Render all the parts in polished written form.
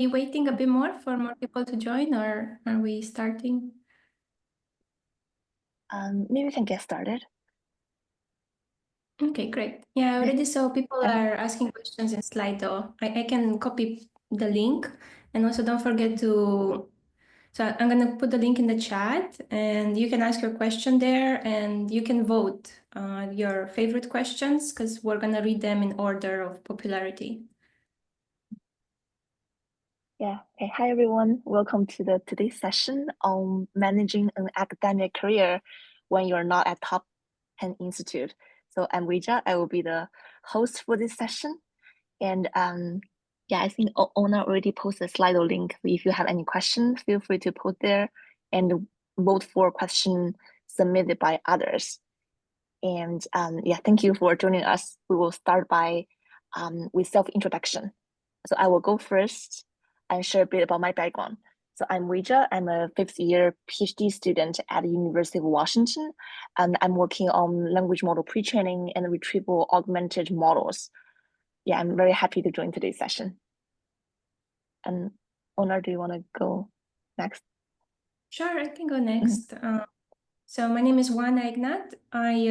you waiting a bit more for more people to join, or are we starting? Maybe we can get started. Okay, great. Yeah, I already saw people are asking questions in Slido. I can copy the link, and also don't forget to. So I'm gonna put the link in the chat, and you can ask your question there, and you can vote your favorite questions because we're gonna read them in order of popularity. Yeah. Okay. Hi, everyone. Welcome to today's session on managing an academic career when you're not at top 10 institute. So I'm Weija. I will be the host for this session. And yeah, I think Ona already posted a Slido link. If you have any questions, feel free to put there and vote for question submitted by others. And yeah, thank you for joining us. We will start by with self-introduction. So I will go first and share a bit about my background. So I'm Weija. I'm a fifth-year PhD student at the University of Washington, and I'm working on language model pre-training and retrieval augmented models. Yeah, I'm very happy to join today's session. And Onar, do you want to go next? Sure, I can go next. So my name is Juana Ignat. I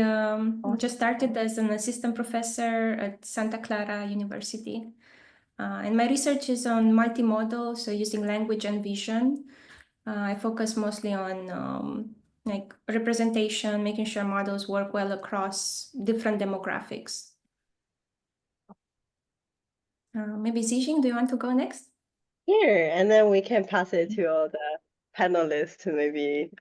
just started as an assistant professor at Santa Clara University. And my research is on multimodal, so using language and vision. I focus mostly on like representation, making sure models work well across different demographics. Maybe Zhijing, do you want to go next? Here, and then we can pass it to all the panelists, maybe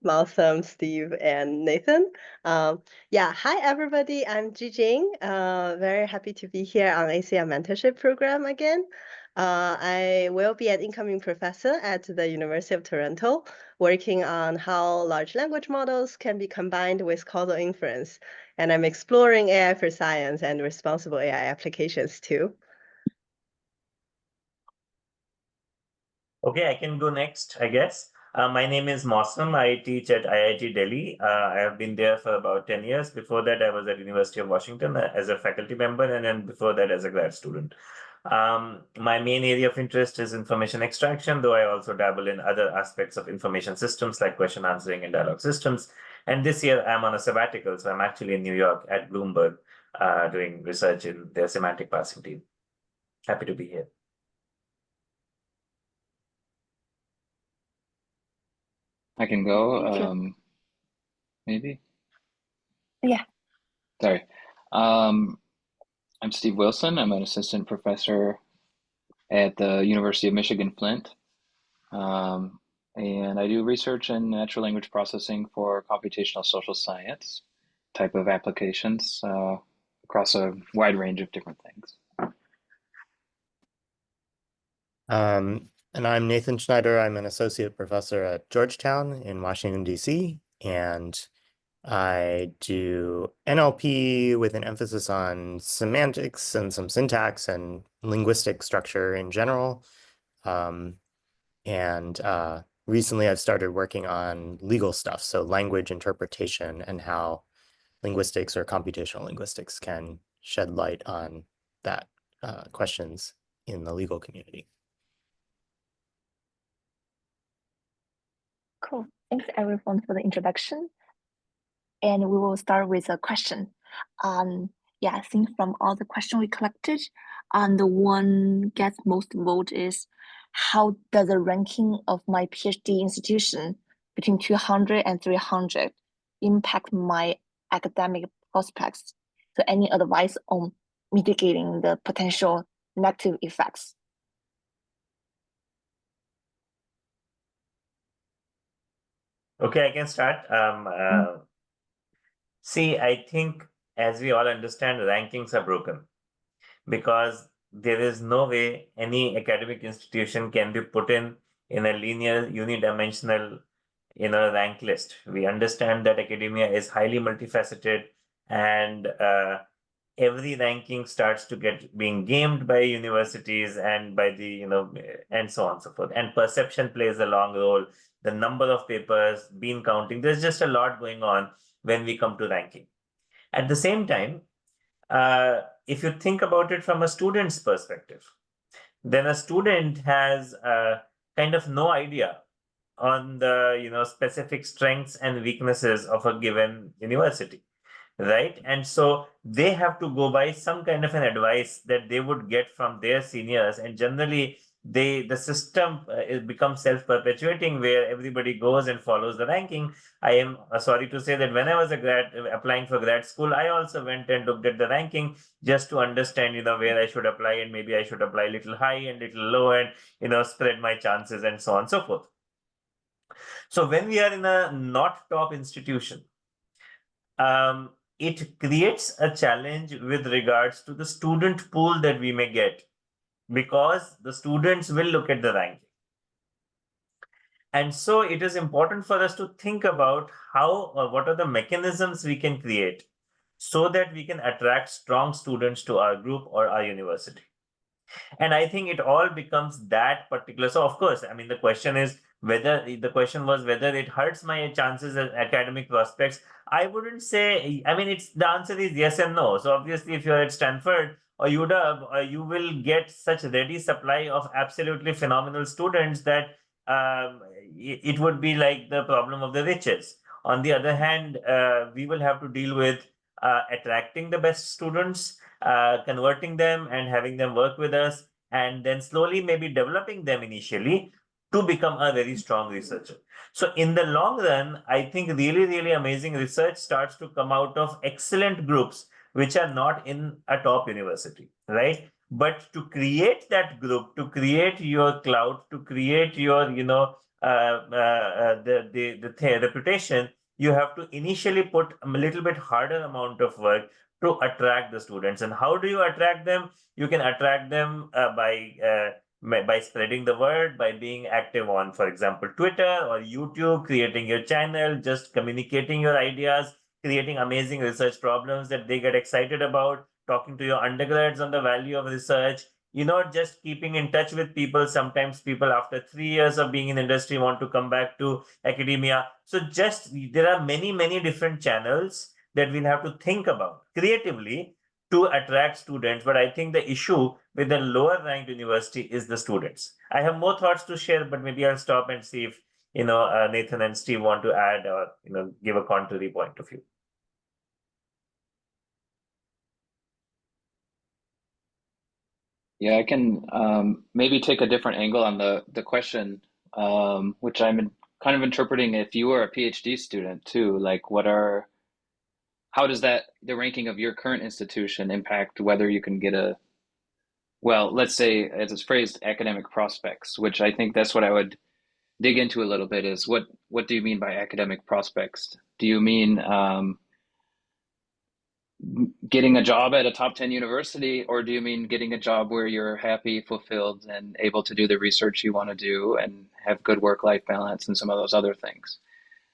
Malcolm, Steve, and Nathan. Yeah, hi everybody. I'm Zhijing. Very happy to be here on ACL Mentorship Program again. I will be an incoming professor at the University of Toronto, working on how large language models can be combined with causal inference. And I'm exploring AI for science and responsible AI applications too. Okay, I can go next, I guess. My name is Mosam. I teach at IIT Delhi. I have been there for about 10 years. Before that, I was at University of Washington as a faculty member, and then before that as a grad student. My main area of interest is information extraction, though I also dabble in other aspects of information systems like question answering and dialogue systems. And this year, I'm on a sabbatical, so I'm actually in New York at Bloomberg doing research in their semantic parsing team. Happy to be here. I can go, maybe? Yeah. Sorry. I'm Steve Wilson. I'm an assistant professor at the University of Michigan, Flint. And I do research in natural language processing for computational social science type of applications across a wide range of different things. And I'm Nathan Schneider. I'm an associate professor at Georgetown in Washington, D.C., and I do NLP with an emphasis on semantics and some syntax and linguistic structure in general. Recently I've started working on legal stuff, so language interpretation and how linguistics or computational linguistics can shed light on that questions in the legal community. Cool. Thanks everyone for the introduction. And we will start with a question. Yeah, I think from all the questions we collected, the one gets most vote is, how does the ranking of my PhD institution between 200 and 300 impact my academic prospects? So any advice on mitigating the potential negative effects? Okay, I can start. See, I think as we all understand, rankings are broken because there is no way any academic institution can be put in a linear, unidimensional, rank list. We understand that academia is highly multifaceted, and every ranking starts to get being gamed by universities and by the, and so on and so forth. And perception plays a long role. The number of papers, bean counting, there's just a lot going on when we come to ranking. At the same time, if you think about it from a student's perspective, then a student has kind of no idea on the specific strengths and weaknesses of a given university, right? And so they have to go by some kind of an advice that they would get from their seniors, and generally the system it becomes self-perpetuating, where everybody goes and follows the ranking. I am sorry to say that when I was applying for grad school, I also went and looked at the ranking just to understand where I should apply, and maybe I should apply a little high and little low, and spread my chances and so on and so forth. So when we are in a not top institution, it creates a challenge with regards to the student pool that we may get, because the students will look at the ranking. And so it is important for us to think about how or what are the mechanisms we can create so that we can attract strong students to our group or our university. And I think it all becomes that particular. So of course, I mean, the question was whether it hurts my chances at academic prospects. I wouldn't say, I mean, the answer is yes and no. So obviously, if you're at Stanford or UW, you will get such ready supply of absolutely phenomenal students that it would be like the problem of the riches. On the other hand, we will have to deal with attracting the best students, converting them and having them work with us, and then slowly maybe developing them initially to become a very strong researcher. So in the long run, I think really, really amazing research starts to come out of excellent groups which are not in a top university, right? But to create that group, to create your cloud, to create your, the reputation, you have to initially put a little bit harder amount of work to attract the students. And how do you attract them? You can attract them by spreading the word, by being active on, for example, Twitter or YouTube, creating your channel, just communicating your ideas, creating amazing research problems that they get excited about, talking to your undergrads on the value of research, just keeping in touch with people. Sometimes people after 3 years of being in industry want to come back to academia. So there are many, many different channels that we'll have to think about creatively to attract students. But I think the issue with the lower ranked university is the students. I have more thoughts to share, but maybe I'll stop and see if Nathan and Steve want to add or give a contrary point of view. Yeah, I can maybe take a different angle on the question, which I'm kind of interpreting if you were a PhD student too, like how does the ranking of your current institution impact whether you can get well, let's say, as it's phrased, academic prospects, which I think that's what I would dig into a little bit is what do you mean by academic prospects? Do you mean getting a job at a top 10 university, or do you mean getting a job where you're happy, fulfilled, and able to do the research you want to do and have good work-life balance and some of those other things?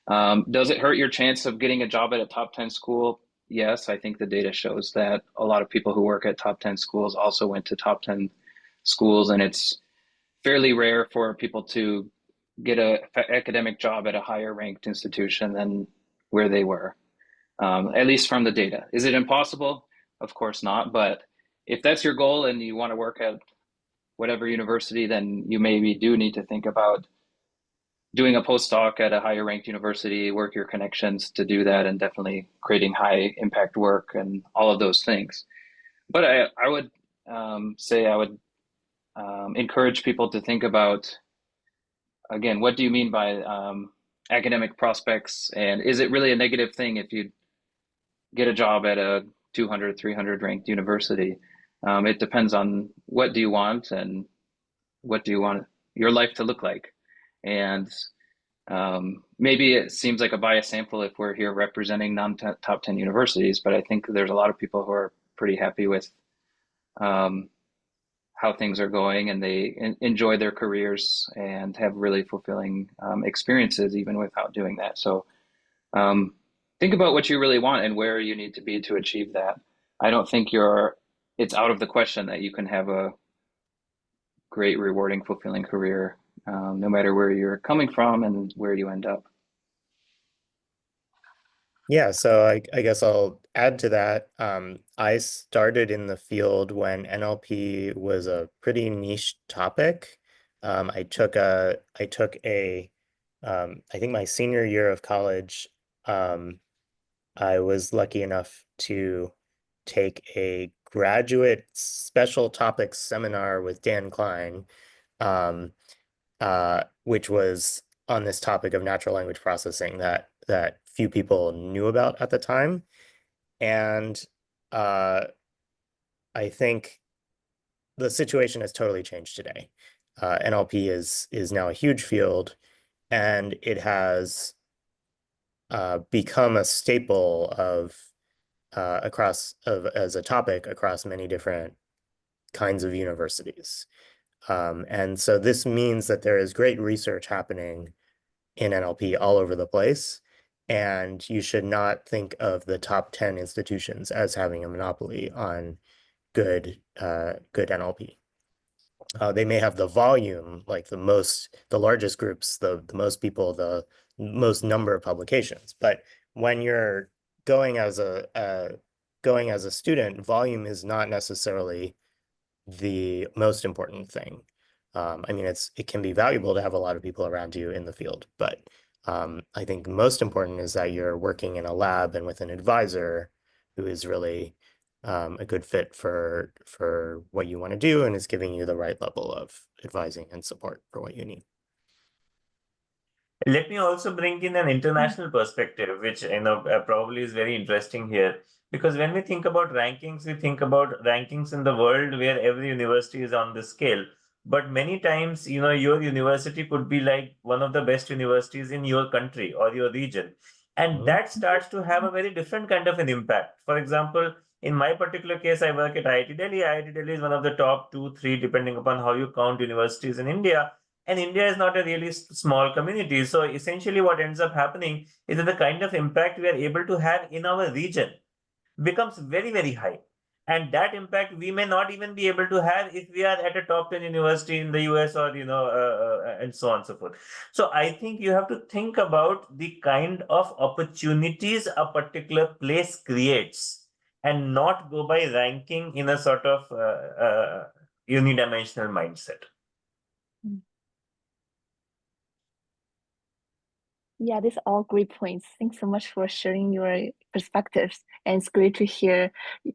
Does it hurt your chance of getting a job at a top 10 school? Yes, I think the data shows that a lot of people who work at top 10 schools also went to top 10 schools, and it's fairly rare for people to get an academic job at a higher ranked institution than where they were, at least from the data. Is it impossible? Of course not. But if that's your goal and you want to work at whatever university, then you maybe do need to think about doing a postdoc at a higher ranked university, work your connections to do that, and definitely creating high impact work and all of those things. But I would say I would encourage people to think about, again, what do you mean by academic prospects? And is it really a negative thing if you get a job at a 200, 300 ranked university? It depends on what do you want and what do you want your life to look like. And maybe it seems like a biased sample if we're here representing non-top 10 universities, but I think there's a lot of people who are pretty happy with how things are going, and they enjoy their careers and have really fulfilling experiences even without doing that. So think about what you really want and where you need to be to achieve that. I don't think it's out of the question that you can have a great, rewarding, fulfilling career, no matter where you're coming from and where you end up. Yeah, so I guess I'll add to that. I started in the field when NLP was a pretty niche topic. I took a I think my senior year of college, I was lucky enough to take a graduate special topics seminar with Dan Klein, um, which was on this topic of natural language processing that few people knew about at the time. And I think the situation has totally changed today. NLP is now a huge field, and it has become a staple of as a topic across many different kinds of universities. And so this means that there is great research happening in NLP all over the place. And you should not think of the top 10 institutions as having a monopoly on good NLP. They may have the volume, like the largest groups, the most people, the most number of publications. But when you're going as a student, volume is not necessarily the most important thing. I mean, it can be valuable to have a lot of people around you in the field, but I think most important is that you're working in a lab and with an advisor who is really a good fit for what you want to do and is giving you the right level of advising and support for what you need. Let me also bring in an international perspective, which probably is very interesting here. Because when we think about rankings, we think about rankings in the world where every university is on the scale. But many times, your university could be like one of the best universities in your country or your region. And that starts to have a very different kind of an impact. For example, in my particular case, I work at IIT Delhi. IIT Delhi is one of the top 2, 3, depending upon how you count universities in India. And India is not a really small community. So essentially what ends up happening is that the kind of impact we are able to have in our region becomes very, very high. And that impact we may not even be able to have if we are at a top 10 university in the US or, and so on and so forth. So I think you have to think about the kind of opportunities a particular place creates and not go by ranking in a sort of unidimensional mindset. Yeah, these are all great points. Thanks so much for sharing your perspectives. And it's great to hear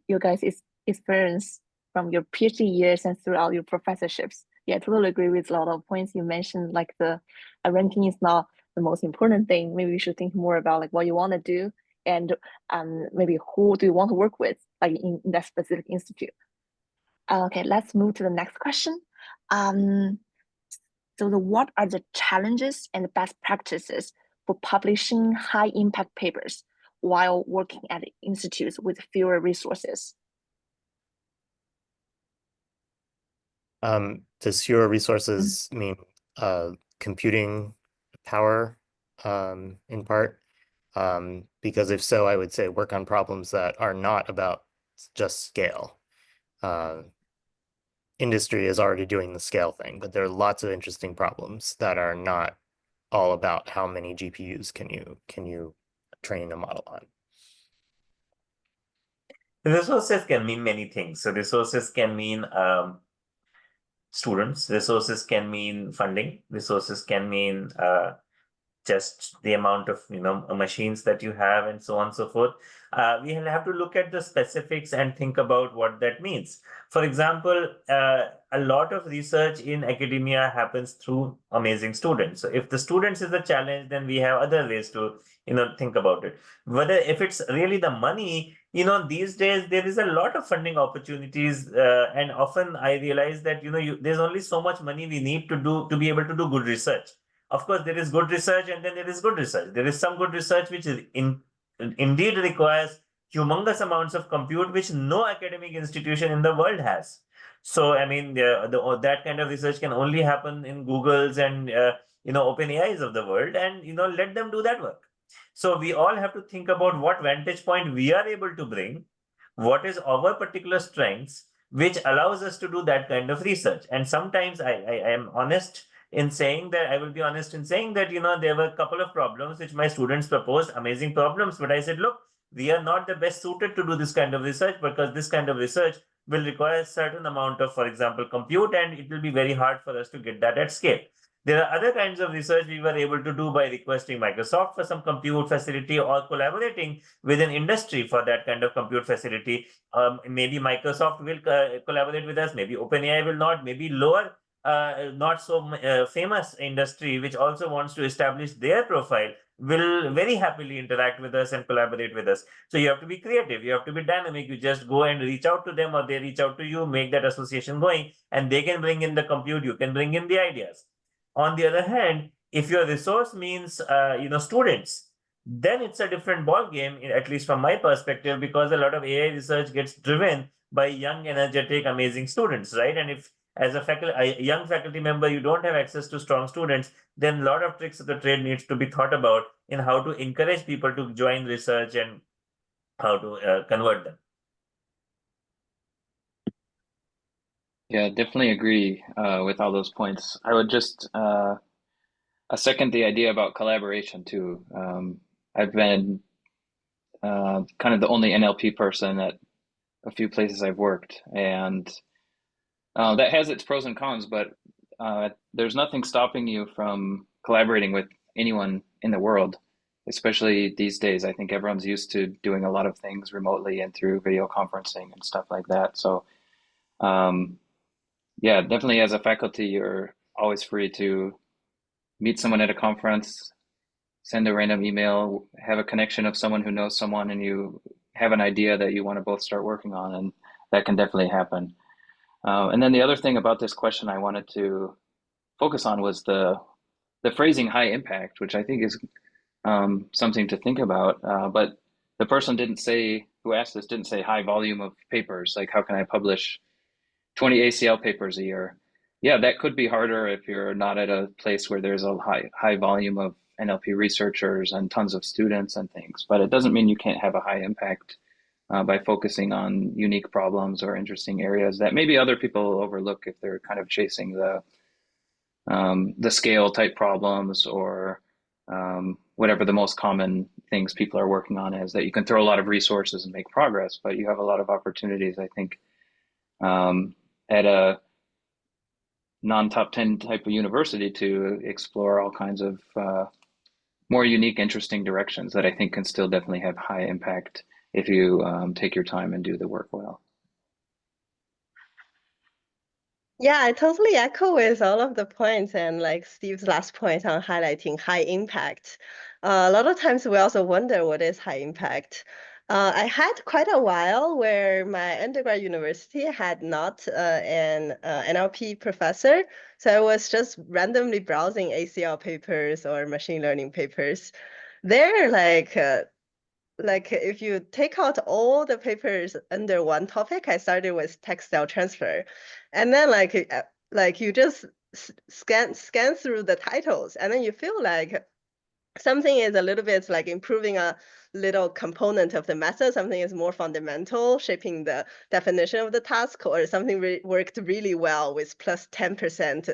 you guys' experience from your PhD years and throughout your professorships. Yeah, I totally agree with a lot of points you mentioned, like the ranking is not the most important thing. Maybe you should think more about like what you want to do and maybe who do you want to work with, like in that specific institute. Okay, let's move to the next question. So what are the challenges and best practices for publishing high impact papers while working at institutes with fewer resources? Does fewer resources mean computing power in part? Because if so, I would say work on problems that are not about just scale. Industry is already doing the scale thing, but there are lots of interesting problems that are not all about how many GPUs can you train a model on. Resources can mean many things. So resources can mean students. Resources can mean funding. Resources can mean just the amount of machines that you have and so on and so forth. We have to look at the specifics and think about what that means. For example, a lot of research in academia happens through amazing students. So if the students is a challenge, then we have other ways to think about it. Whether if it's really the money, these days there is a lot of funding opportunities, and often I realize that there's only so much money we need to be able to do good research. Of course, there is good research and then there is good research. There is some good research which is indeed requires humongous amounts of compute, which no academic institution in the world has. So, I mean, that kind of research can only happen in Googles and OpenAIs of the world, and let them do that work. So we all have to think about what vantage point we are able to bring, what is our particular strengths, which allows us to do that kind of research. And sometimes I am honest in saying that, I will be honest in saying that, there were a couple of problems which my students proposed, amazing problems, but I said, look, we are not the best suited to do this kind of research, because this kind of research will require a certain amount of, for example, compute, and it will be very hard for us to get that at scale. There are other kinds of research we were able to do by requesting Microsoft for some compute facility, or collaborating within industry for that kind of compute facility. Maybe Microsoft will collaborate with us, maybe OpenAI will not, maybe lower, not so famous industry, which also wants to establish their profile, will very happily interact with us and collaborate with us. So you have to be creative, you have to be dynamic. You just go and reach out to them, or they reach out to you, make that association going, and they can bring in the compute, you can bring in the ideas. On the other hand, if your resource means students, then it's a different ball game, at least from my perspective, because a lot of AI research gets driven by young, energetic, amazing students, right? And if as a young faculty member, you don't have access to strong students, then a lot of tricks of the trade needs to be thought about in how to encourage people to join research and how to convert them. Yeah, definitely agree with all those points. I would just second the idea about collaboration too. I've been kind of the only NLP person at a few places I've worked, and that has its pros and cons, but there's nothing stopping you from collaborating with anyone in the world, especially these days. I think everyone's used to doing a lot of things remotely and through video conferencing and stuff like that. So yeah, definitely as a faculty, you're always free to meet someone at a conference, send a random email, have a connection of someone who knows someone, and you have an idea that you want to both start working on, and that can definitely happen. And then the other thing about this question I wanted to focus on was the phrasing high impact, which I think is something to think about. But the person who asked this didn't say high volume of papers, like how can I publish 20 ACL papers a year? Yeah, that could be harder if you're not at a place where there's a high volume of NLP researchers and tons of students and things, but it doesn't mean you can't have a high impact by focusing on unique problems or interesting areas that maybe other people overlook if they're kind of chasing the scale type problems, or whatever the most common things people are working on is, that you can throw a lot of resources and make progress, but you have a lot of opportunities, I think, at a non-top 10 type of university to explore all kinds of more unique, interesting directions that I think can still definitely have high impact if you take your time and do the work well. Yeah, I totally echo with all of the points, and like Steve's last point on highlighting high impact. A lot of times we also wonder what is high impact. I had quite a while where my undergrad university had not an NLP professor, so I was just randomly browsing ACL papers or machine learning papers. They're like if you take out all the papers under one topic, I started with textile transfer, and then like you just scan through the titles, and then you feel like something is a little bit like improving a little component of the method, something is more fundamental, shaping the definition of the task, or something worked really well with plus 10%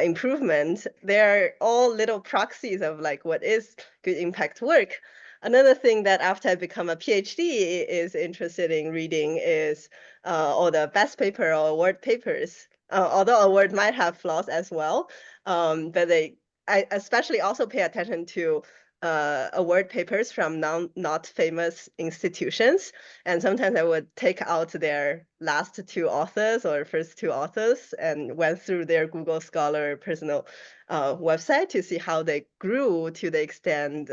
improvement. They're all little proxies of like what is good impact work. Another thing that after I become a PhD is interested in reading is all the best paper or award papers. Although award might have flaws as well, but I especially also pay attention to award papers from not famous institutions, and sometimes I would take out their last two authors or first two authors and went through their Google Scholar personal website to see how they grew to the extent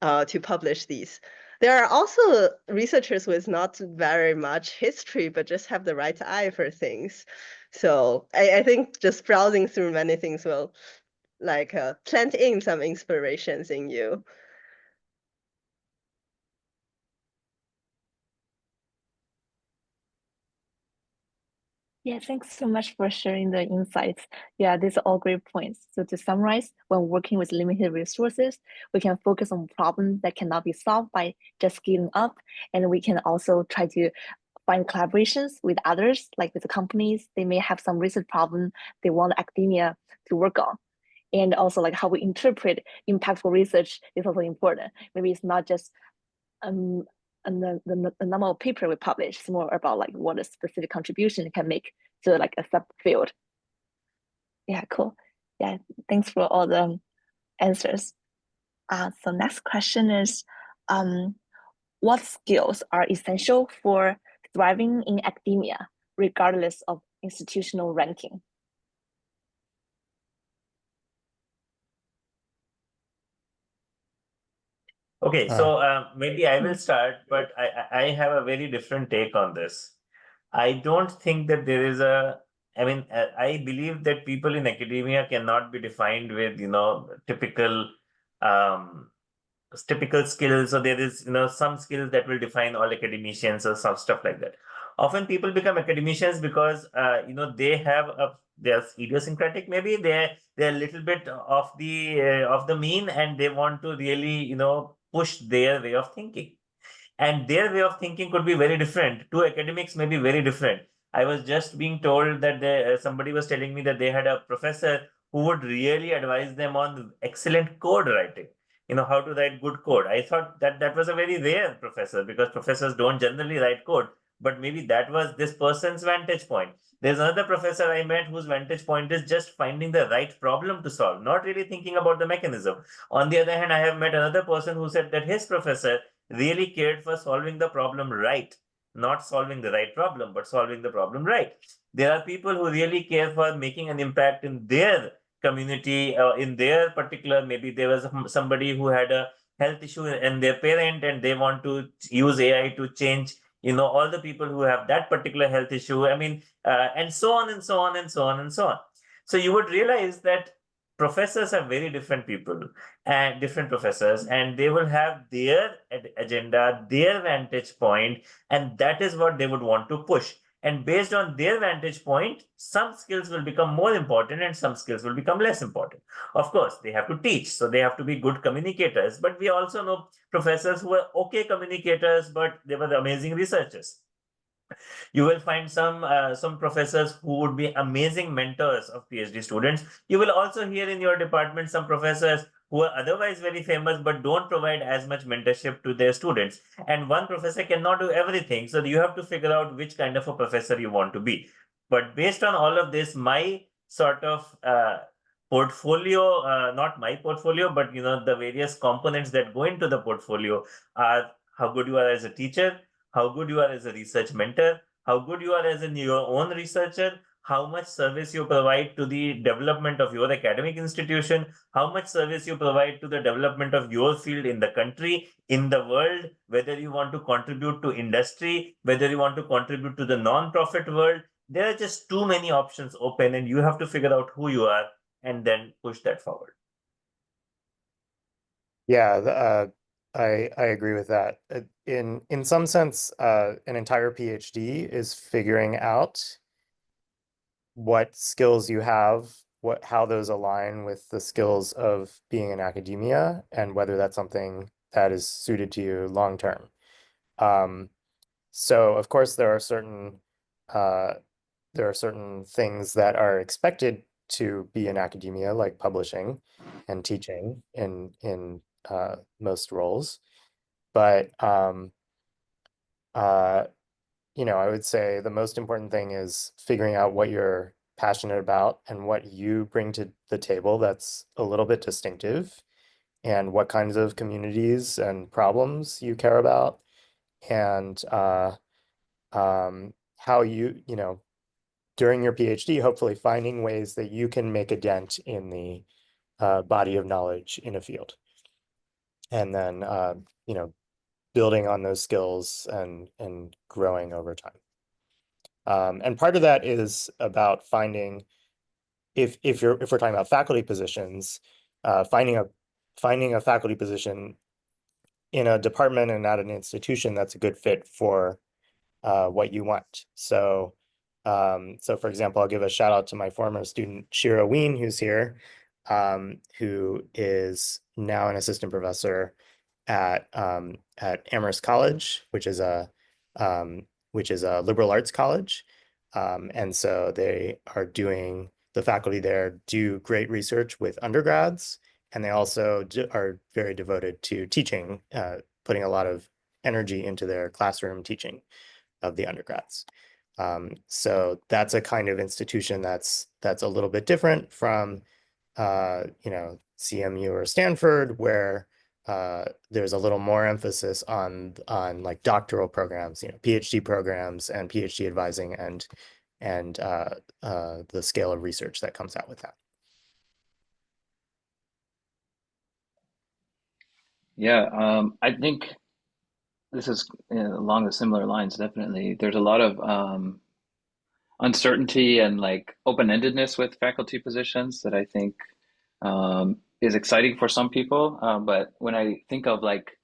to publish these. There are also researchers with not very much history, but just have the right eye for things. So I think just browsing through many things will like plant in some inspirations in you. Yeah, thanks so much for sharing the insights. Yeah, these are all great points. So to summarize, when working with limited resources, we can focus on problems that cannot be solved by just giving up. And we can also try to find collaborations with others, like with the companies. They may have some research problem they want academia to work on. And also like how we interpret impactful research is also important. Maybe it's not just the number of paper we publish, it's more about like what a specific contribution it can make to like a subfield. Yeah, cool. Yeah, thanks for all the answers. So next question is, what skills are essential for thriving in academia, regardless of institutional ranking? Okay, so maybe I will start, but I have a very different take on this. I don't think that there is I mean, I believe that people in academia cannot be defined with, typical skills, or there is, some skills that will define all academicians or some stuff like that. Often people become academicians because, they're idiosyncratic, maybe they're a little bit of the mean, and they want to really, push their way of thinking. And their way of thinking could be very different. Two academics may be very different. I was just being told that somebody was telling me that they had a professor who would really advise them on excellent code writing, how to write good code. I thought that was a very rare professor, because professors don't generally write code, but maybe that was this person's vantage point. There's another professor I met whose vantage point is just finding the right problem to solve, not really thinking about the mechanism. On the other hand, I have met another person who said that his professor really cared for solving the problem right, not solving the right problem, but solving the problem right. There are people who really care for making an impact in their community, in their particular, maybe there was somebody who had a health issue and their parent, and they want to use AI to change, all the people who have that particular health issue. I mean, and so on and so on and so on and so on. So you would realize that professors are very different people and different professors, and they will have their agenda, their vantage point, and that is what they would want to push. And based on their vantage point, some skills will become more important and some skills will become less important. Of course, they have to teach, so they have to be good communicators. But we also know professors who are okay communicators, but they were amazing researchers. You will find some professors who would be amazing mentors of PhD students. You will also hear in your department some professors who are otherwise very famous but don't provide as much mentorship to their students. And one professor cannot do everything. So you have to figure out which kind of a professor you want to be. But based on all of this, my sort of portfolio, not my portfolio, but the various components that go into the portfolio are how good you are as a teacher, how good you are as a research mentor, how good you are as your own researcher, how much service you provide to the development of your academic institution, how much service you provide to the development of your field in the country, in the world, whether you want to contribute to industry, whether you want to contribute to the non-profit world. There are just too many options open, and you have to figure out who you are and then push that forward. Yeah, I agree with that. In some sense, an entire PhD is figuring out what skills you have, how those align with the skills of being in academia, and whether that's something that is suited to you long term. So of course there are certain things that are expected to be in academia, like publishing and teaching in most roles. But I would say the most important thing is figuring out what you're passionate about and what you bring to the table that's a little bit distinctive, and what kinds of communities and problems you care about, and how during your PhD, hopefully finding ways that you can make a dent in the body of knowledge in a field. And then, building on those skills and growing over time. And part of that is about finding, if we're talking about faculty positions, finding a faculty position in a department and at an institution that's a good fit for what you want. So for example, I'll give a shout out to my former student, Shira Ween, who's here, who is now an assistant professor at Amherst College, which is a liberal arts college. And so they are doing the faculty there do great research with undergrads, and they also are very devoted to teaching, putting a lot of energy into their classroom teaching of the undergrads. So that's a kind of institution that's a little bit different from CMU or Stanford, where there's a little more emphasis on like doctoral programs, PhD programs and PhD advising and the scale of research that comes out with that. Yeah, I think this is along the similar lines, definitely. There's a lot of uncertainty and like open-endedness with faculty positions that I think is exciting for some people. But when I think of like,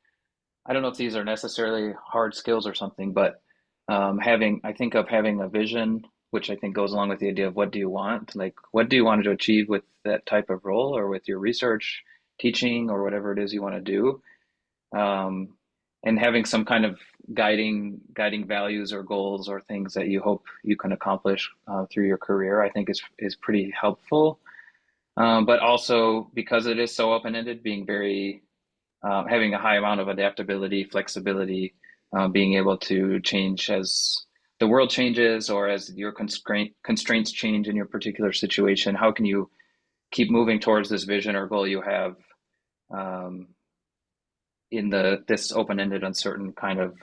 I don't know if these are necessarily hard skills or something, but I think of having a vision, which I think goes along with the idea of what do you want? Like, what do you want to achieve with that type of role or with your research, teaching, or whatever it is you want to do? And having some kind of guiding values or goals or things that you hope you can accomplish through your career, I think is pretty helpful. But also because it is so open-ended, being very having a high amount of adaptability, flexibility, being able to change as the world changes or as your constraints change in your particular situation. How can you keep moving towards this vision or goal you have in this open-ended, uncertain kind of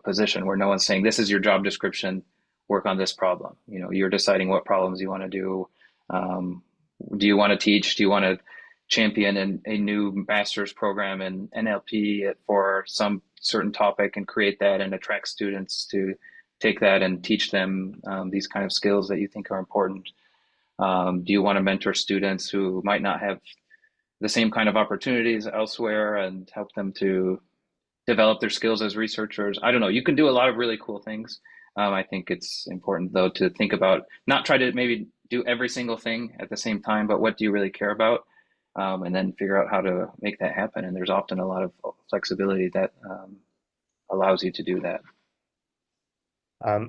position where no one's saying, this is your job description, work on this problem. You're deciding what problems you want to do. Do you want to teach? Do you want to champion a new master's program in NLP for some certain topic and create that and attract students to take that and teach them these kind of skills that you think are important? Do you want to mentor students who might not have the same kind of opportunities elsewhere and help them to develop their skills as researchers? I don't know. You can do a lot of really cool things. I think it's important, though, to think about, not try to maybe do every single thing at the same time, but what do you really care about? And then figure out how to make that happen. And there's often a lot of flexibility that allows you to do that.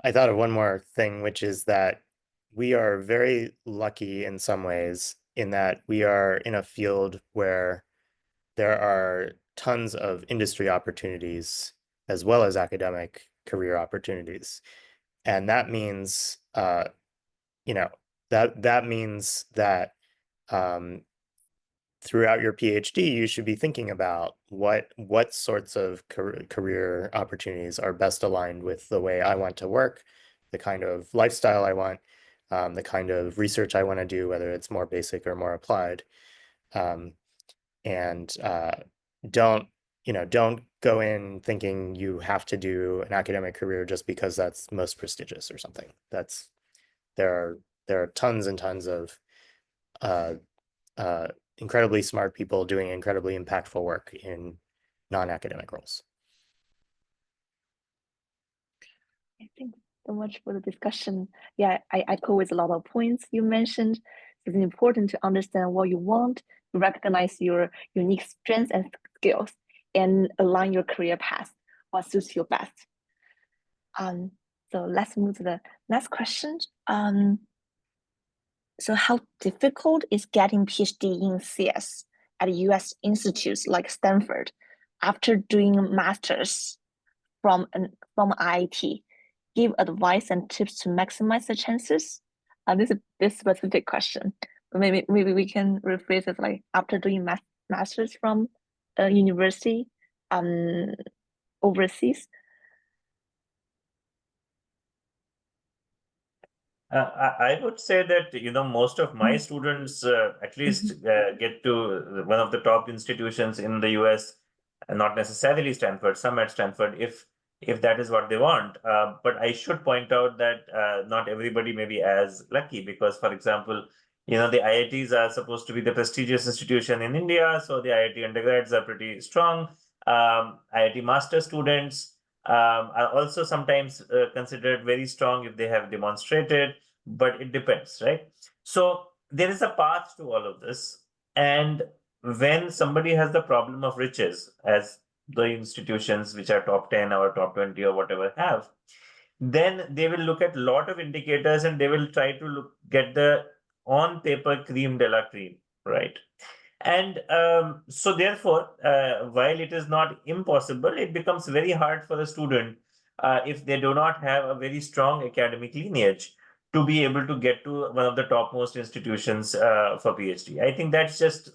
I thought of one more thing, which is that we are very lucky in some ways in that we are in a field where there are tons of industry opportunities as well as academic career opportunities. And that means, that means that throughout your PhD, you should be thinking about what sorts of career opportunities are best aligned with the way I want to work, the kind of lifestyle I want, the kind of research I want to do, whether it's more basic or more applied. And don't go in thinking you have to do an academic career just because that's most prestigious or something. There are tons and tons of incredibly smart people doing incredibly impactful work in non-academic roles. Thank you so much for the discussion. Yeah, I echo with a lot of points you mentioned. It's important to understand what you want, to recognize your unique strengths and skills, and align your career path, what suits you best. So let's move to the next question. So how difficult is getting PhD in CS at US institutes like Stanford after doing masters from IIT? Give advice and tips to maximize the chances. This is this specific question. But maybe we can rephrase it like after doing masters from a university overseas. I would say that most of my students at least get to one of the top institutions in the US, not necessarily Stanford, some at Stanford, if that is what they want. But I should point out that not everybody may be as lucky because, for example, the IITs are supposed to be the prestigious institution in India, so the IIT undergrads are pretty strong. IIT master students are also sometimes considered very strong if they have demonstrated, but it depends, right? So there is a path to all of this. And when somebody has the problem of riches, as the institutions which are top 10 or top 20 or whatever have, then they will look at a lot of indicators and they will try to get the on paper cream de la cream, right? And so therefore, while it is not impossible, it becomes very hard for a student if they do not have a very strong academic lineage to be able to get to one of the topmost institutions for PhD. I think that's just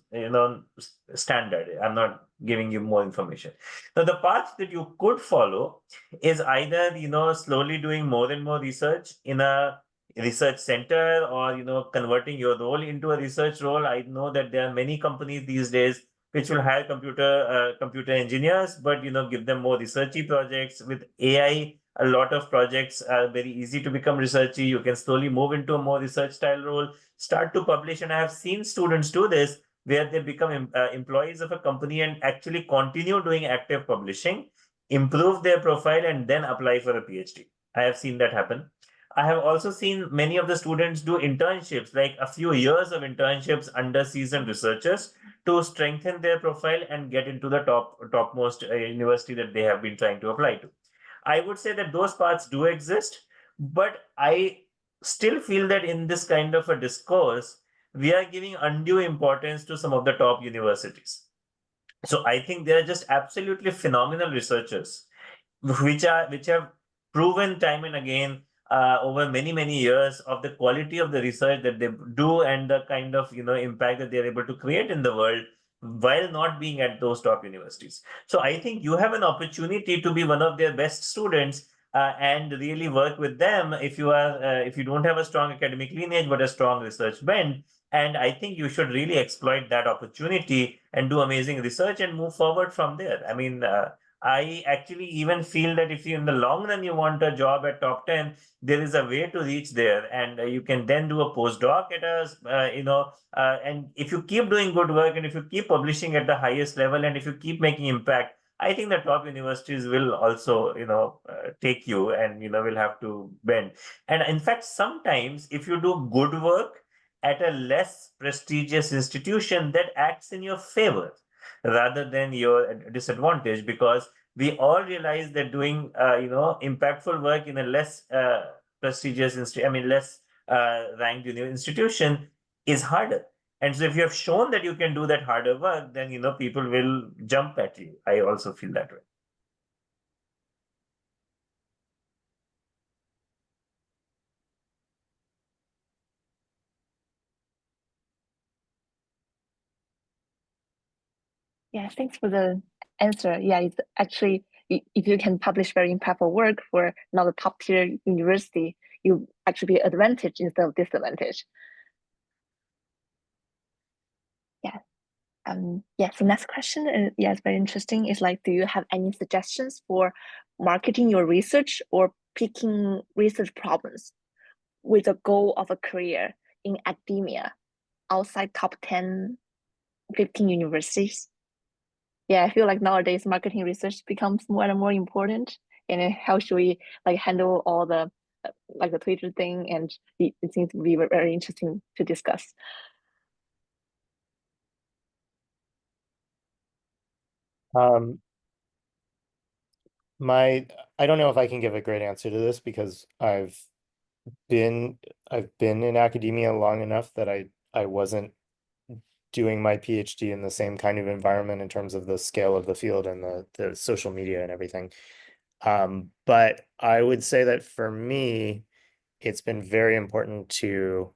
standard. I'm not giving you more information. Now, the path that you could follow is either slowly doing more and more research in a research center, or converting your role into a research role. I know that there are many companies these days which will hire computer engineers, but give them more researchy projects. With AI, a lot of projects are very easy to become researchy. You can slowly move into a more research style role, start to publish. And I have seen students do this, where they become employees of a company and actually continue doing active publishing, improve their profile, and then apply for a PhD. I have seen that happen. I have also seen many of the students do internships, like a few years of internships under seasoned researchers, to strengthen their profile and get into the topmost university that they have been trying to apply to. I would say that those paths do exist, but I still feel that in this kind of a discourse, we are giving undue importance to some of the top universities. So I think they are just absolutely phenomenal researchers, which have proven time and again over many years of the quality of the research that they do, and the kind of impact that they're able to create in the world while not being at those top universities. So I think you have an opportunity to be one of their best students, and really work with them if you don't have a strong academic lineage but a strong research bent. And I think you should really exploit that opportunity and do amazing research and move forward from there. I mean, I actually even feel that if you, in the long run, you want a job at top 10, there is a way to reach there, and you can then do a postdoc at and if you keep doing good work, and if you keep publishing at the highest level, and if you keep making impact, I think the top universities will also, take you, and, will have to bend. And in fact, sometimes if you do good work at a less prestigious institution, that acts in your favor rather than your disadvantage, because we all realize that doing impactful work in a less prestigious less ranked institution is harder. And so if you have shown that you can do that harder work, then people will jump at you. I also feel that way. Yeah, thanks for the answer. Yeah, it's actually, if you can publish very impactful work for not a top tier university, you actually be advantage instead of disadvantage. Yeah. Yeah, so next question, yeah, it's very interesting. It's like, do you have any suggestions for marketing your research or picking research problems with the goal of a career in academia outside top 10, 15 universities? Yeah, I feel like nowadays marketing research becomes more and more important. And how should we like handle all the like the Twitter thing? And it seems to be very interesting to discuss. I don't know if I can give a great answer to this, because I've been in academia long enough that I wasn't doing my PhD in the same kind of environment in terms of the scale of the field and the social media and everything. But I would say that for me, it's been very important to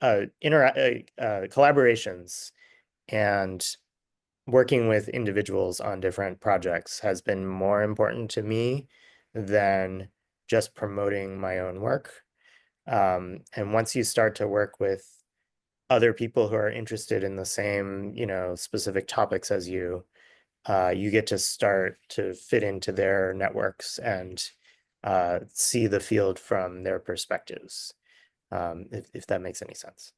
collaborations and working with individuals on different projects has been more important to me than just promoting my own work. And once you start to work with other people who are interested in the same, specific topics as you, you get to start to fit into their networks and see the field from their perspectives, if that makes any sense.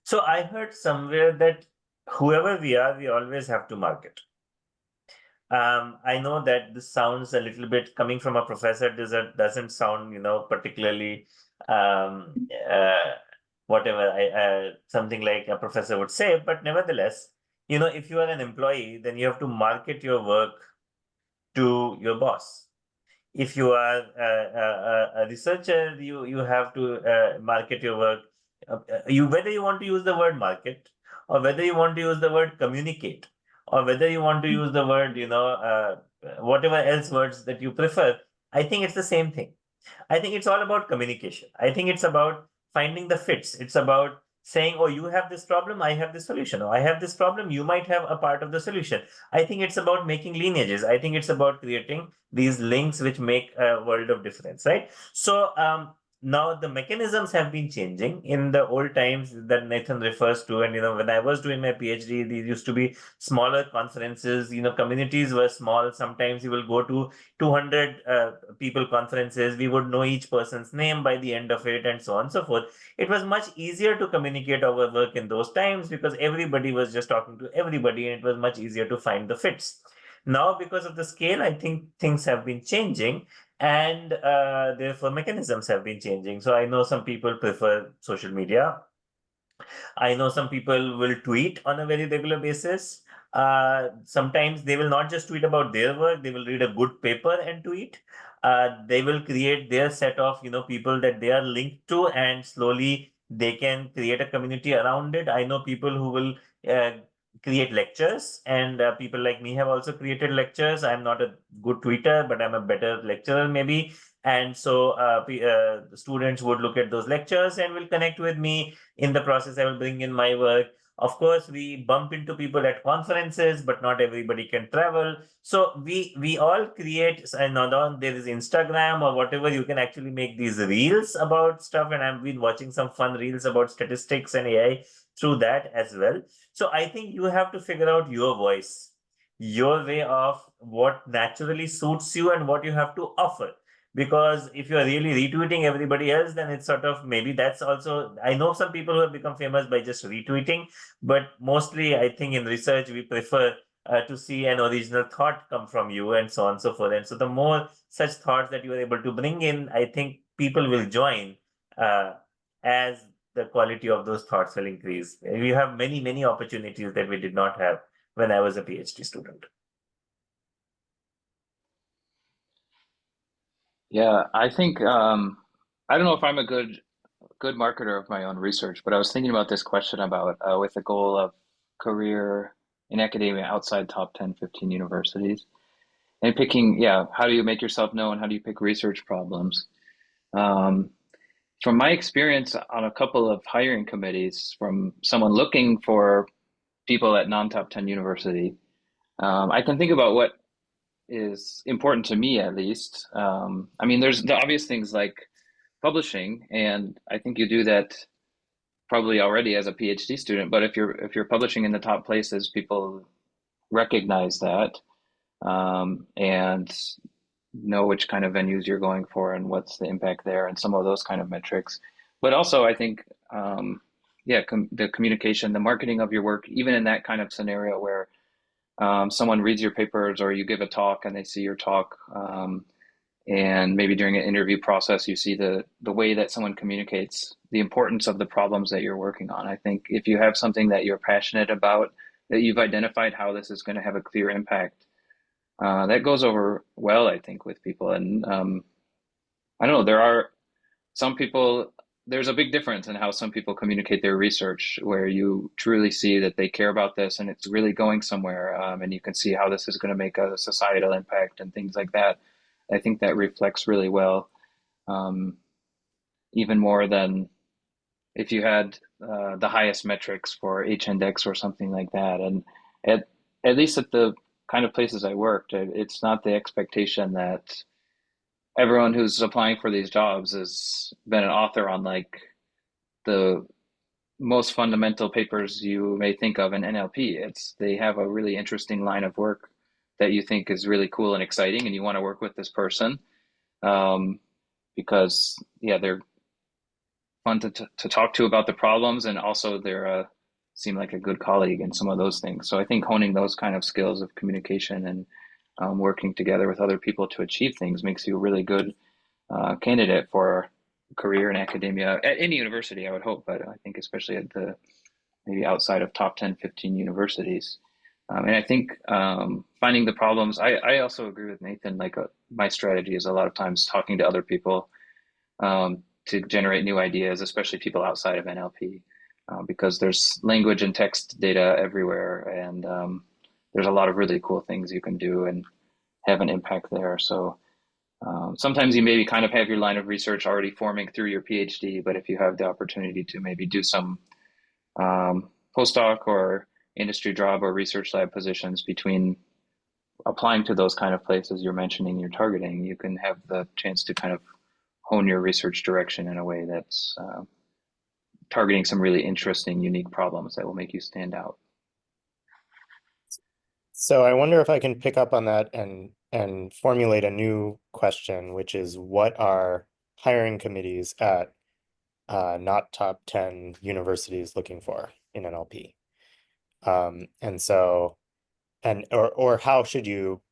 So I heard somewhere that whoever we are, we always have to market. I know that this sounds a little bit, coming from a professor, doesn't sound, particularly whatever something like a professor would say, but nevertheless, if you are an employee, then you have to market your work to your boss. If you are a researcher, you have to market your work. Whether you want to use the word market, or whether you want to use the word communicate, or whether you want to use the word, whatever else words that you prefer, I think it's the same thing. I think it's all about communication. I think it's about finding the fits. It's about saying, oh, you have this problem, I have this solution. Or I have this problem, you might have a part of the solution. I think it's about making lineages. I think it's about creating these links which make a world of difference, right? So now the mechanisms have been changing. In the old times that Nathan refers to, and when I was doing my PhD, these used to be smaller conferences. Communities were small. Sometimes you will go to 200 people conferences. We would know each person's name by the end of it, and so on and so forth. It was much easier to communicate our work in those times because everybody was just talking to everybody, and it was much easier to find the fits. Now, because of the scale, I think things have been changing, and therefore mechanisms have been changing. So I know some people prefer social media. I know some people will tweet on a very regular basis. Sometimes they will not just tweet about their work, they will read a good paper and tweet. They will create their set of people that they are linked to, and slowly they can create a community around it. I know people who will create lectures, and people like me have also created lectures. I'm not a good tweeter, but I'm a better lecturer maybe. And so students would look at those lectures and will connect with me. In the process, I will bring in my work. Of course, we bump into people at conferences, but not everybody can travel. So we all create, and now there is Instagram or whatever, you can actually make these reels about stuff. And I've been watching some fun reels about statistics and AI through that as well. So I think you have to figure out your voice, your way of what naturally suits you and what you have to offer. Because if you're really retweeting everybody else, then it's sort of, maybe that's also, I know some people who have become famous by just retweeting, but mostly I think in research, we prefer to see an original thought come from you, and so on and so forth. And so the more such thoughts that you are able to bring in, I think people will join as the quality of those thoughts will increase. We have many, many opportunities that we did not have when I was a PhD student. Yeah, I think I don't know if I'm a good marketer of my own research, but I was thinking about this question about with the goal of career in academia outside top 10, 15 universities, and picking, yeah, how do you make yourself known? How do you pick research problems? From my experience on a couple of hiring committees, from someone looking for people at non-top 10 university, I can think about what is important to me, at least. I mean, there's the obvious things like publishing, and I think you do that probably already as a PhD student. But if you're publishing in the top places, people recognize that and know which kind of venues you're going for and what's the impact there, and some of those kind of metrics. But also, I think, the communication, the marketing of your work, even in that kind of scenario where someone reads your papers or you give a talk and they see your talk, and maybe during an interview process, you see the way that someone communicates the importance of the problems that you're working on. I think if you have something that you're passionate about, that you've identified how this is going to have a clear impact, that goes over well, I think, with people. And I don't know, there are some people, there's a big difference in how some people communicate their research, where you truly see that they care about this and it's really going somewhere, and you can see how this is going to make a societal impact and things like that. I think that reflects really well, even more than if you had the highest metrics for H-index or something like that. And at least at the kind of places I worked, it's not the expectation that everyone who's applying for these jobs has been an author on like the most fundamental papers you may think of in NLP. They have a really interesting line of work that you think is really cool and exciting, and you want to work with this person because they're fun to talk to about the problems, and also they're seem like a good colleague and some of those things. So I think honing those kind of skills of communication and working together with other people to achieve things makes you a really good candidate for a career in academia at any university, I would hope, but I think especially at maybe outside of top 10, 15 universities. And I think finding the problems, I also agree with Nathan, like my strategy is a lot of times talking to other people to generate new ideas, especially people outside of NLP, because there's language and text data everywhere, and there's a lot of really cool things you can do and have an impact there. So sometimes you maybe kind of have your line of research already forming through your PhD, but if you have the opportunity to maybe do some postdoc or industry job or research lab positions between applying to those kind of places you're mentioning you're targeting, you can have the chance to kind of hone your research direction in a way that's targeting some really interesting, unique problems that will make you stand out. So I wonder if I can pick up on that and formulate a new question, which is what are hiring committees at not top 10 universities looking for in NLP? And so, or how should you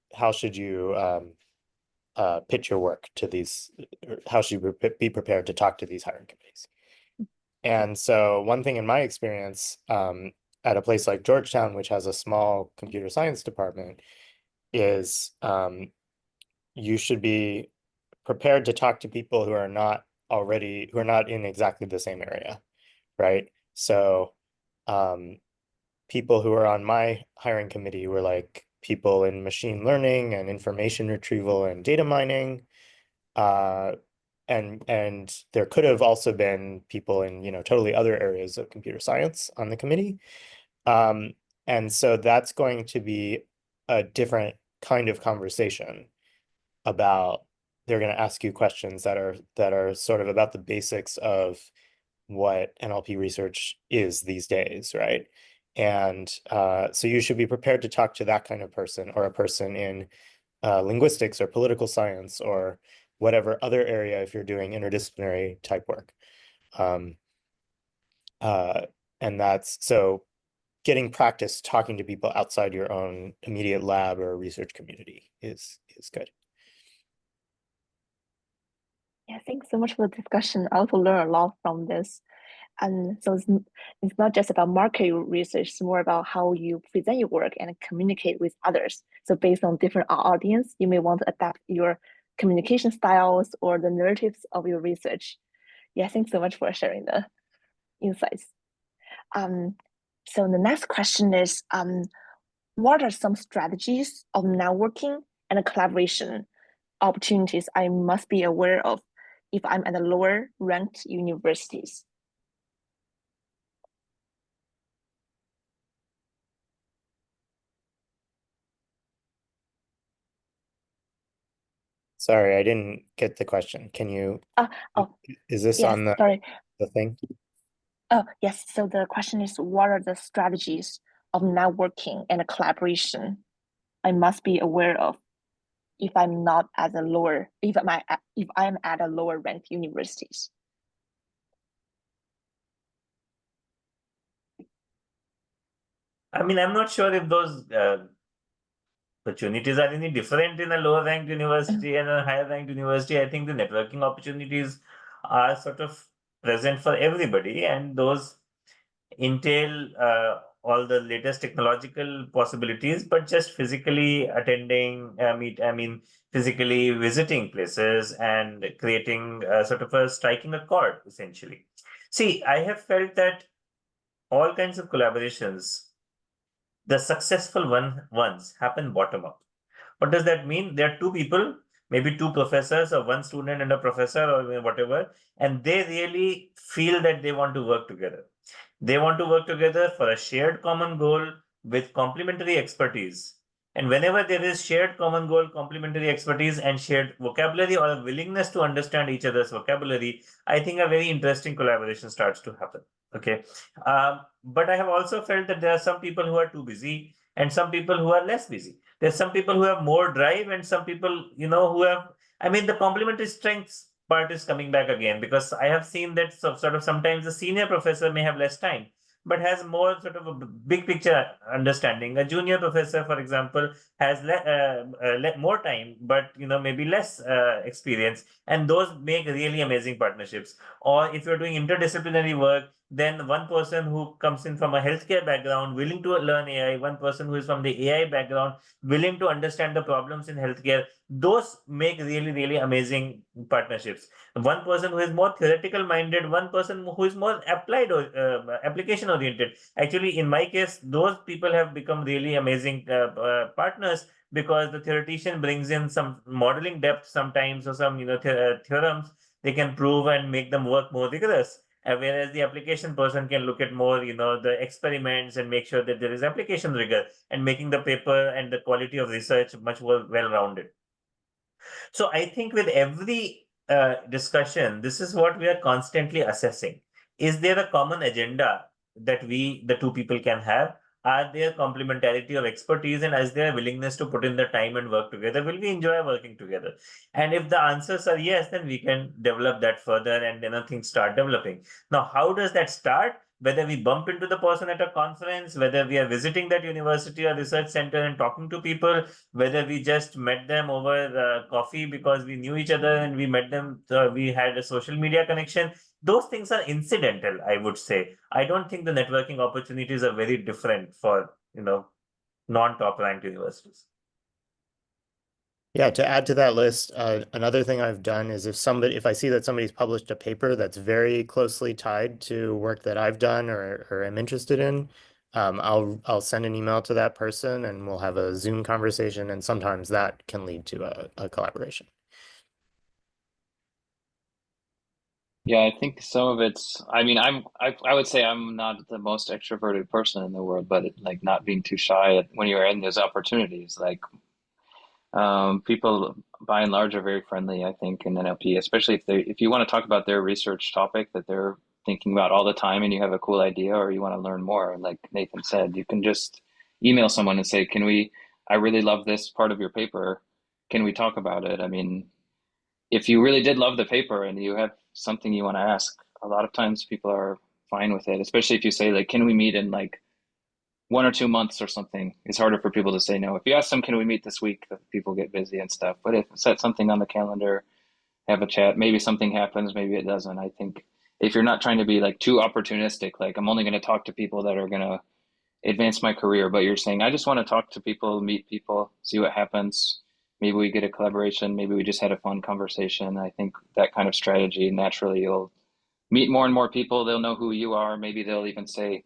pitch your work to these, or how should you be prepared to talk to these hiring committees? And so one thing in my experience, at a place like Georgetown, which has a small computer science department, is you should be prepared to talk to people who are not in exactly the same area, right? So people who are on my hiring committee were like people in machine learning and information retrieval and data mining. And there could have also been people in, totally other areas of computer science on the committee. And so that's going to be a different kind of conversation about, they're going to ask you questions that are sort of about the basics of what NLP research is these days, right? And so you should be prepared to talk to that kind of person, or a person in linguistics or political science or whatever other area if you're doing interdisciplinary type work. And that's so getting practice talking to people outside your own immediate lab or research community is good. Yeah, thanks so much for the discussion. I also learned a lot from this. And so it's not just about market research, it's more about how you present your work and communicate with others. So based on different audience, you may want to adapt your communication styles or the narratives of your research. Yeah, thanks so much for sharing the insights. So the next question is, what are some strategies of networking and collaboration opportunities I must be aware of if I'm at the lower ranked universities? Sorry, I didn't get the question. Can you, is this yes, on the thing? Oh, yes. So the question is, what are the strategies of networking and collaboration I must be aware of if I'm not at a lower, if I'm at a lower ranked universities? I mean, I'm not sure if those opportunities are any different in a lower ranked university and a higher ranked university. I think the networking opportunities are sort of present for everybody, and those entail all the latest technological possibilities, but just physically attending, physically visiting places and creating sort of striking a chord, essentially. See, I have felt that all kinds of collaborations, the successful ones happen bottom up. What does that mean? There are two people, maybe two professors or one student and a professor or whatever, and they really feel that they want to work together. They want to work together for a shared common goal with complementary expertise. And whenever there is shared common goal, complementary expertise, and shared vocabulary or a willingness to understand each other's vocabulary, I think a very interesting collaboration starts to happen. Okay. But I have also felt that there are some people who are too busy and some people who are less busy. There's some people who have more drive and some people, who have, the complementary strengths part is coming back again, because I have seen that sort of sometimes the senior professor may have less time, but has more sort of a big picture understanding. A junior professor, for example, has more time, but maybe less experience, and those make really amazing partnerships. Or if you're doing interdisciplinary work, then one person who comes in from a healthcare background, willing to learn AI, one person who is from the AI background, willing to understand the problems in healthcare, those make really, really amazing partnerships. One person who is more theoretical minded, one person who is more applied or application oriented. Actually, in my case, those people have become really amazing partners, because the theoretician brings in some modeling depth sometimes, or some theorems they can prove and make them work more rigorous. Whereas the application person can look at more, the experiments and make sure that there is application rigor and making the paper and the quality of research much more well-rounded. So I think with every discussion, this is what we are constantly assessing. Is there a common agenda that the two people can have? Are there complementarity of expertise, and is there a willingness to put in the time and work together? Will we enjoy working together? And if the answers are yes, then we can develop that further, and then things start developing. Now, how does that start? Whether we bump into the person at a conference, whether we are visiting that university or research center and talking to people, whether we just met them over coffee because we knew each other and we met them, we had a social media connection. Those things are incidental, I would say. I don't think the networking opportunities are very different for, non-top ranked universities. Yeah, to add to that list, another thing I've done is if I see that somebody's published a paper that's very closely tied to work that I've done or am interested in, I'll send an email to that person and we'll have a Zoom conversation, and sometimes that can lead to a collaboration. Yeah, I think some of it's, I mean, I would say I'm not the most extroverted person in the world, but like not being too shy when you're in those opportunities, like people by and large are very friendly, I think, in NLP, especially if you want to talk about their research topic that they're thinking about all the time and you have a cool idea or you want to learn more. Like Nathan said, you can just email someone and say, I really love this part of your paper. Can we talk about it? I mean, if you really did love the paper and you have something you want to ask, a lot of times people are fine with it, especially if you say, like, can we meet in like 1 or 2 months or something. It's harder for people to say no. If you ask them, can we meet this week? People get busy and stuff. But if set something on the calendar, have a chat, maybe something happens, maybe it doesn't. I think if you're not trying to be like too opportunistic, like I'm only going to talk to people that are going to advance my career, but you're saying, I just want to talk to people, meet people, see what happens. Maybe we get a collaboration. Maybe we just had a fun conversation. I think that kind of strategy, naturally, you'll meet more and more people. They'll know who you are. Maybe they'll even say,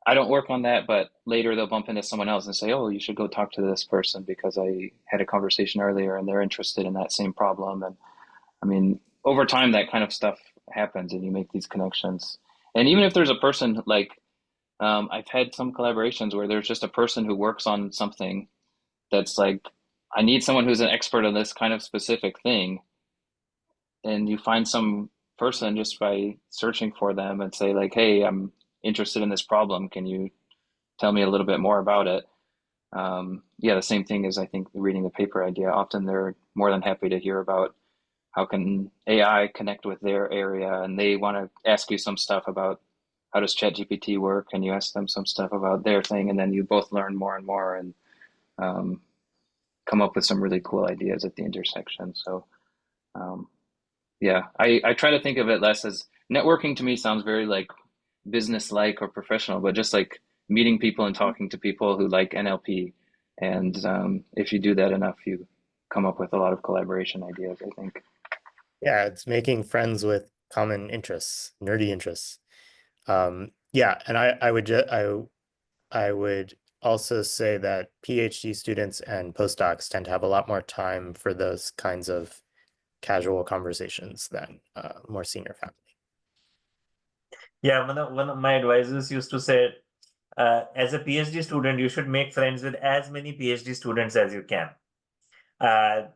I don't work on that, but later they'll bump into someone else and say, oh, you should go talk to this person because I had a conversation earlier and they're interested in that same problem. And I mean, over time, that kind of stuff happens and you make these connections. And even if there's a person like, I've had some collaborations where there's just a person who works on something that's like, I need someone who's an expert on this kind of specific thing. And you find some person just by searching for them and say like, hey, I'm interested in this problem. Can you tell me a little bit more about it? Yeah, the same thing as I think reading the paper idea. Often they're more than happy to hear about how can AI connect with their area, and they want to ask you some stuff about how does ChatGPT work, and you ask them some stuff about their thing, and then you both learn more and more and come up with some really cool ideas at the intersection. So yeah, I try to think of it less as networking. To me sounds very like business-like or professional, but just like meeting people and talking to people who like NLP. And if you do that enough, you come up with a lot of collaboration ideas, I think. Yeah, it's making friends with common interests, nerdy interests. Yeah, and I would also say that PhD students and postdocs tend to have a lot more time for those kinds of casual conversations than more senior faculty. Yeah, one of my advisors used to say, as a PhD student, you should make friends with as many PhD students as you can.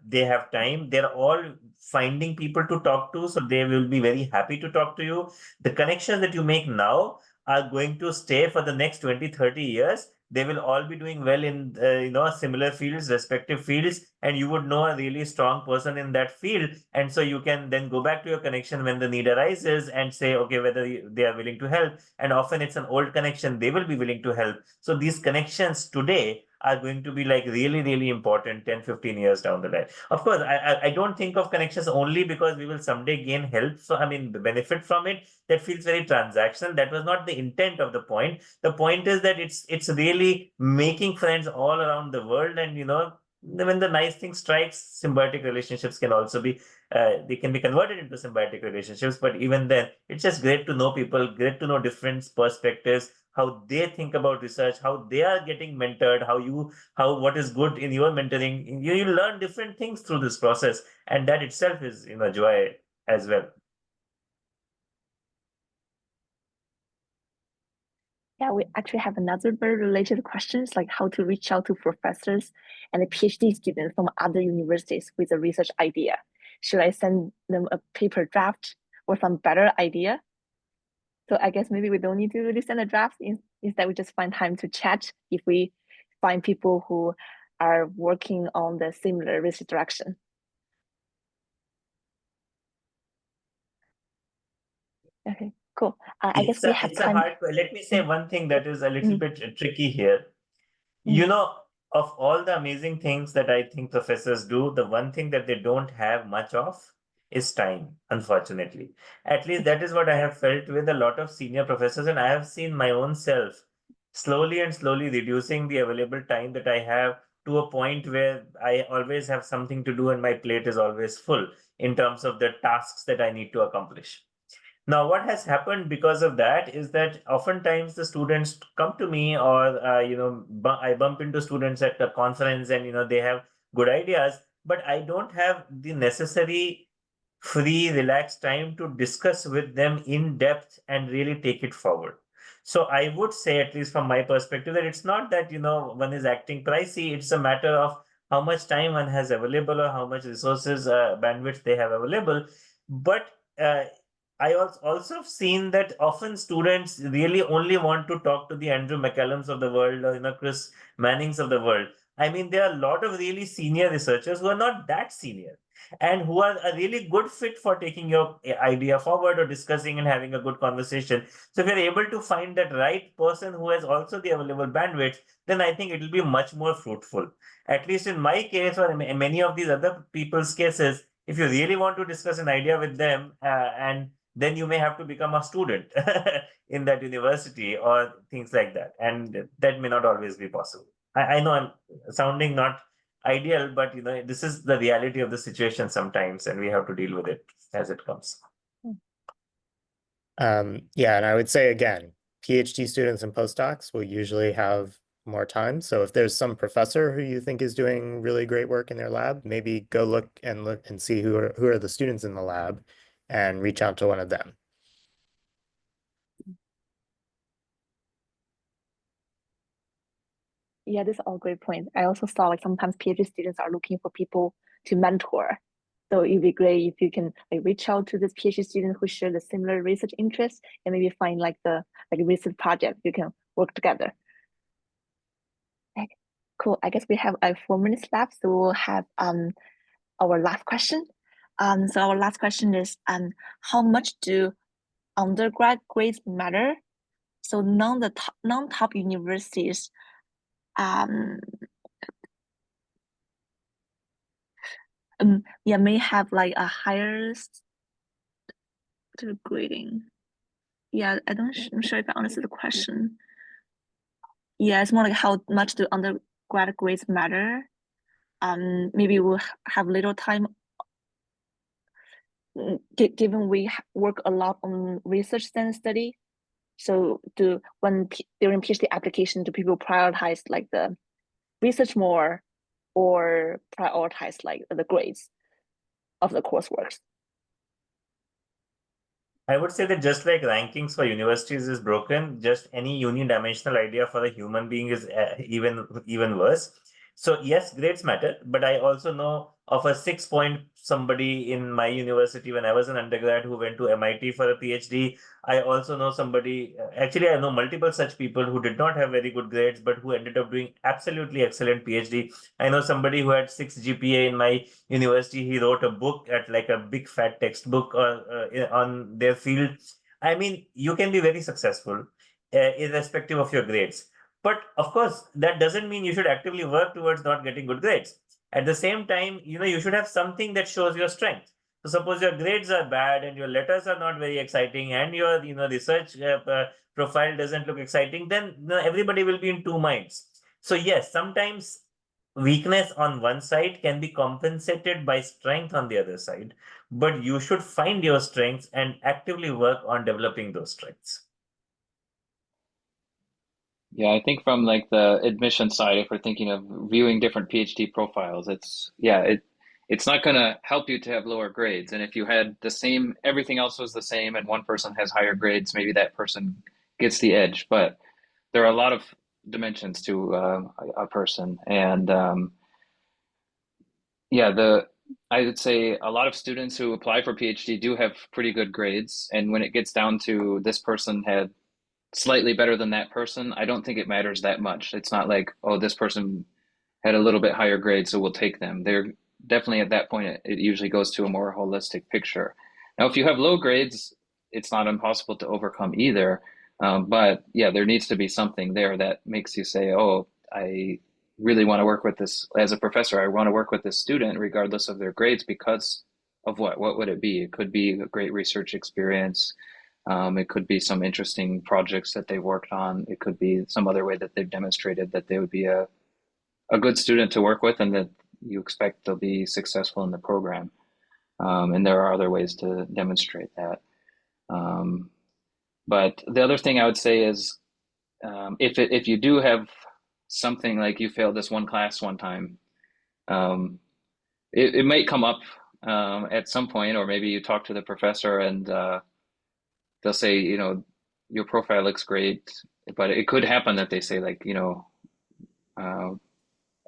They have time. They're all finding people to talk to, so they will be very happy to talk to you. The connections that you make now are going to stay for the next 20, 30 years. They will all be doing well in similar fields, respective fields, and you would know a really strong person in that field. And so you can then go back to your connection when the need arises and say, okay, whether they are willing to help. And often it's an old connection, they will be willing to help. So these connections today are going to be like really, really important 10, 15 years down the line. Of course, I don't think of connections only because we will someday gain help. So, I mean, the benefit from it, that feels very transactional. That was not the intent of the point. The point is that it's really making friends all around the world. And, when the nice thing strikes, symbiotic relationships can also be, they can be converted into symbiotic relationships. But even then, it's just great to know people, great to know different perspectives, how they think about research, how they are getting mentored, what is good in your mentoring. You learn different things through this process, and that itself is, joy as well. Yeah, we actually have another very related questions, like how to reach out to professors and PhD students from other universities with a research idea. Should I send them a paper draft or some better idea? So I guess maybe we don't need to really send a draft. Instead, we just find time to chat if we find people who are working on the similar research direction. Okay, cool. I guess we have time. Let me say one thing that is a little bit tricky here. Of all the amazing things that I think professors do, the one thing that they don't have much of is time, unfortunately. At least that is what I have felt with a lot of senior professors, and I have seen my own self slowly and slowly reducing the available time that I have to a point where I always have something to do and my plate is always full in terms of the tasks that I need to accomplish. Now, what has happened because of that is that oftentimes the students come to me, or I bump into students at a conference, and they have good ideas, but I don't have the necessary free, relaxed time to discuss with them in depth and really take it forward. So I would say, at least from my perspective, that it's not that one is acting pricey. It's a matter of how much time one has available or how much resources, bandwidth they have available. But I also have seen that often students really only want to talk to the Andrew McCallums of the world, or Chris Mannings of the world. I mean, there are a lot of really senior researchers who are not that senior and who are a really good fit for taking your idea forward or discussing and having a good conversation. So if you're able to find that right person who has also the available bandwidth, then I think it will be much more fruitful. At least in my case, or in many of these other people's cases, if you really want to discuss an idea with them, and then you may have to become a student in that university or things like that. And that may not always be possible. I know I'm sounding not ideal, but this is the reality of the situation sometimes, and we have to deal with it as it comes. Yeah, and I would say again, PhD students and postdocs will usually have more time. So if there's some professor who you think is doing really great work in their lab, maybe go look and see who are the students in the lab and reach out to one of them. Yeah, this is all great points. I also saw like sometimes PhD students are looking for people to mentor. So it'd be great if you can reach out to this PhD student who share the similar research interests and maybe find like the research project you can work together. Okay, cool. I guess we have 4 minutes left, so we'll have our last question. So our last question is how much do undergrad grades matter? So non-top universities may have like a higher grading. Yeah, I'm sure if I understood the question. Yeah, it's more like how much do undergrad grades matter? Maybe we'll have little time. Given we work a lot on research and study, so during PhD application, do people prioritize like the research more, or prioritize like the grades of the coursework? I would say that just like rankings for universities is broken, just any unidimensional idea for a human being is even worse. So yes, grades matter, but I also know of a 6-point somebody in my university when I was an undergrad who went to MIT for a PhD. I also know somebody, actually I know multiple such people who did not have very good grades, but who ended up doing absolutely excellent PhD. I know somebody who had 6 GPA in my university. He wrote a book at like a big fat textbook on their field. I mean, you can be very successful irrespective of your grades. But of course, that doesn't mean you should actively work towards not getting good grades. At the same time, you should have something that shows your strength. So suppose your grades are bad and your letters are not very exciting and your research profile doesn't look exciting, then everybody will be in two minds. So yes, sometimes weakness on one side can be compensated by strength on the other side, but you should find your strengths and actively work on developing those strengths. Yeah, I think from like the admission side, if we're thinking of viewing different PhD profiles, it's not going to help you to have lower grades. And if you had the same, everything else was the same, and one person has higher grades, maybe that person gets the edge. But there are a lot of dimensions to a person, and I would say a lot of students who apply for PhD do have pretty good grades, and when it gets down to this person had slightly better than that person, I don't think it matters that much. It's not like, oh, this person had a little bit higher grade, so we'll take them. They're definitely at that point, it usually goes to a more holistic picture. Now, if you have low grades, it's not impossible to overcome either. But yeah, there needs to be something there that makes you say, oh, I really want to work with this, as a professor, I want to work with this student regardless of their grades because of what? What would it be? It could be a great research experience. It could be some interesting projects that they've worked on. It could be some other way that they've demonstrated that they would be a good student to work with and that you expect they'll be successful in the program. And there are other ways to demonstrate that. But the other thing I would say is if you do have something like you failed this one class one time, it might come up at some point, or maybe you talk to the professor and they'll say, your profile looks great, but it could happen that they say like,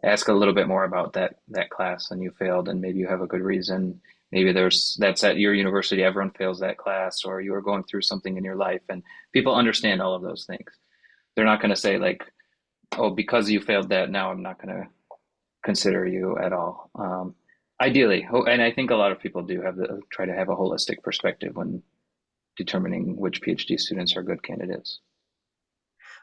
ask a little bit more about that class and you failed and maybe you have a good reason. Maybe that's at your university, everyone fails that class, or you are going through something in your life, and people understand all of those things. They're not going to say like, oh, because you failed that, now I'm not going to consider you at all. Ideally, and I think a lot of people do try to have a holistic perspective when determining which PhD students are good candidates.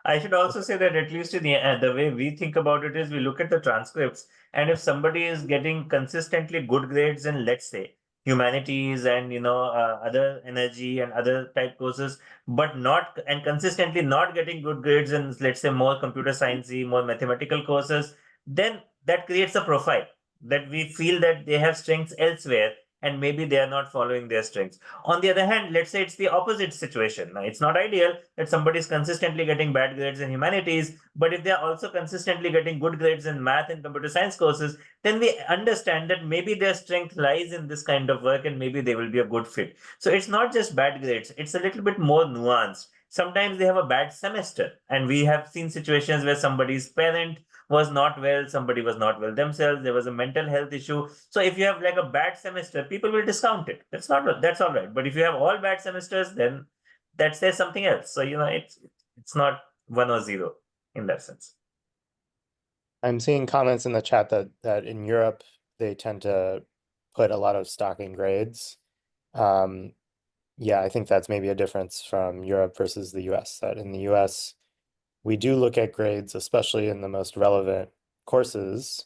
I should also say that at least in the way we think about it is we look at the transcripts, and if somebody is getting consistently good grades in, let's say, humanities and other energy and other type courses, but not and consistently not getting good grades in, let's say, more computer sciencey, more mathematical courses, then that creates a profile that we feel that they have strengths elsewhere and maybe they are not following their strengths. On the other hand, let's say it's the opposite situation. Now, it's not ideal that somebody is consistently getting bad grades in humanities, but if they are also consistently getting good grades in math and computer science courses, then we understand that maybe their strength lies in this kind of work and maybe they will be a good fit. So it's not just bad grades, it's a little bit more nuanced. Sometimes they have a bad semester, and we have seen situations where somebody's parent was not well, somebody was not well themselves, there was a mental health issue. So if you have like a bad semester, people will discount it. That's all right. But if you have all bad semesters, then that says something else. So it's not 1 or 0 in that sense. I'm seeing comments in the chat that in Europe they tend to put a lot of stock in grades. Yeah, I think that's maybe a difference from Europe versus the US, that in the US, we do look at grades, especially in the most relevant courses.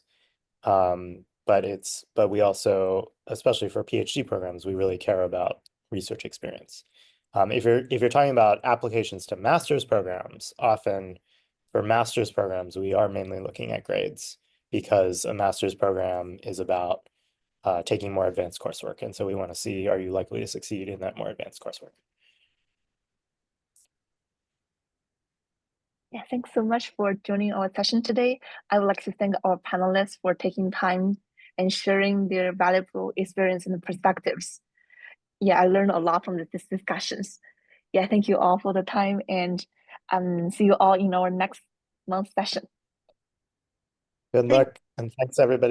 But we also, especially for PhD programs, we really care about research experience. If you're talking about applications to master's programs, often for master's programs, we are mainly looking at grades because a master's program is about taking more advanced coursework. And so we want to see, are you likely to succeed in that more advanced coursework? Yeah, thanks so much for joining our session today. I would like to thank our panelists for taking time and sharing their valuable experience and perspectives. Yeah, I learned a lot from these discussions. Yeah, thank you all for the time, and see you all in our next month session. Good luck, and thanks everybody.